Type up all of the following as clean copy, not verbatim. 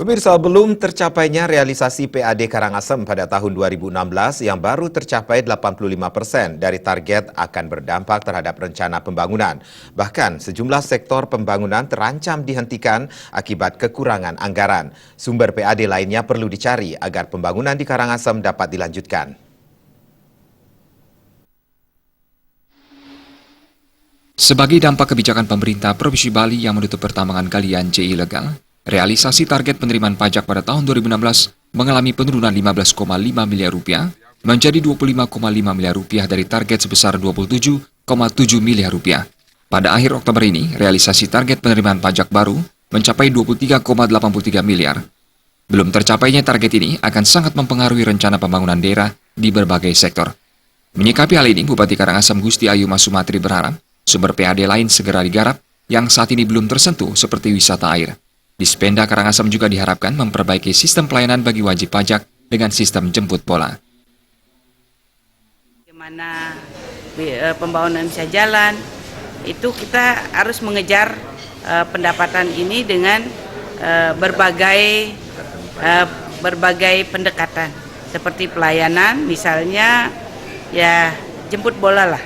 Pemirsa, belum tercapainya realisasi PAD Karangasem pada tahun 2016 yang baru tercapai 85% dari target akan berdampak terhadap rencana pembangunan. Bahkan sejumlah sektor pembangunan terancam dihentikan akibat kekurangan anggaran. Sumber PAD lainnya perlu dicari agar pembangunan di Karangasem dapat dilanjutkan. Sebagai dampak kebijakan pemerintah Provinsi Bali yang menutup pertambangan galian C ilegal, realisasi target penerimaan pajak pada tahun 2016 mengalami penurunan 15,5 miliar rupiah menjadi 25,5 miliar rupiah dari target sebesar 27,7 miliar rupiah. Pada akhir Oktober ini, realisasi target penerimaan pajak baru mencapai 23,83 miliar. Belum tercapainya target ini akan sangat mempengaruhi rencana pembangunan daerah di berbagai sektor. Menyikapi hal ini, Bupati Karangasem Gusti Ayu Masumatri berharap sumber PAD lain segera digarap yang saat ini belum tersentuh seperti wisata air. Dispenda Karangasem juga diharapkan memperbaiki sistem pelayanan bagi wajib pajak dengan sistem jemput bola. Bagaimana pembangunan bisa jalan, itu kita harus mengejar pendapatan ini dengan berbagai pendekatan. Seperti pelayanan, misalnya ya jemput bola lah.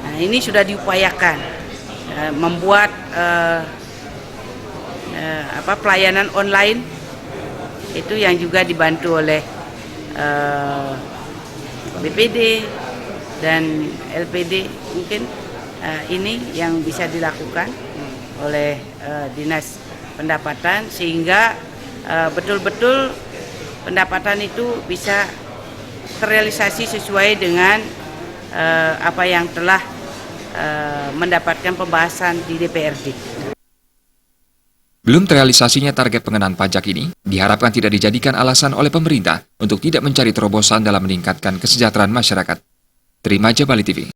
Nah, ini sudah diupayakan membuat pelayanan online itu yang juga dibantu oleh BPD dan LPD mungkin ini yang bisa dilakukan oleh Dinas Pendapatan sehingga betul-betul pendapatan itu bisa terrealisasi sesuai dengan apa yang telah mendapatkan pembahasan di DPRD. Belum terrealisasinya target pengenaan pajak ini diharapkan tidak dijadikan alasan oleh pemerintah untuk tidak mencari terobosan dalam meningkatkan kesejahteraan masyarakat. Terima Bali TV.